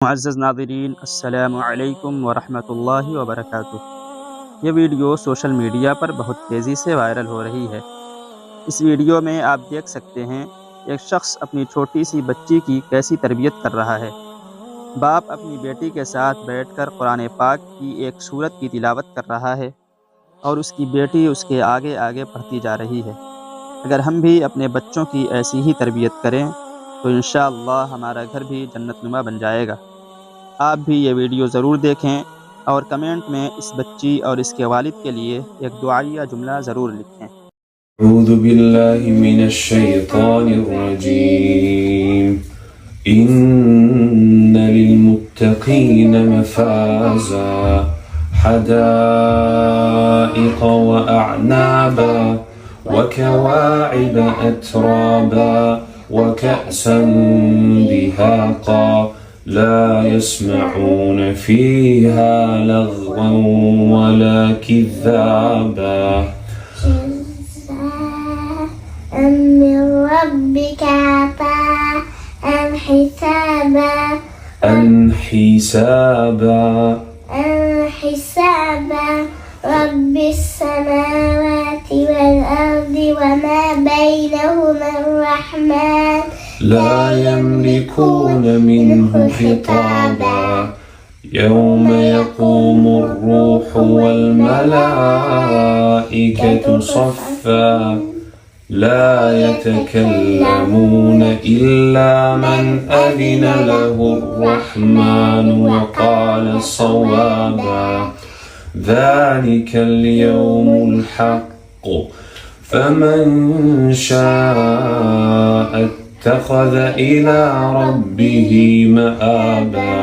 मुअज़्ज़ज़ नाज़रीन, अस्सलामु अलैकुम वरहमतुल्लाहि वबरकातुहू। ये वीडियो सोशल मीडिया पर बहुत तेज़ी से वायरल हो रही है। इस वीडियो में आप देख सकते हैं एक शख्स अपनी छोटी सी बच्ची की कैसी तरबियत कर रहा है। बाप अपनी बेटी के साथ बैठकर कुरान पाक की एक सूरत की तिलावत कर रहा है और उसकी बेटी उसके आगे आगे पढ़ती जा रही है। अगर हम भी अपने बच्चों की ऐसी ही तरबियत करें तो इंशाअल्लाह हमारा घर भी जन्नतनुमा बन जाएगा। आप भी ये वीडियो ज़रूर देखें और कमेंट में इस बच्ची और इसके वालिद के लिए एक दुआइया जुमला ज़रूर लिखें। أعوذ بالله من الشيطان الرجيم. إن للمتقين مفازا حدائق وأعنابا وكواعب أترابا وكأسا دهاقا لا يسمعون فيها لغوا ولا كذابا من ربك عطاء حسابا رب السماوات والأرض وما بينهما الرحمن لا يملكون منه خطابا يوم يقوم الروح والملائكة صفا لا يتكلمون إلا من أذن له الرحمن وقال صوابا ذلك اليوم الحق فمن شاء اتخذ إلى ربه مآبا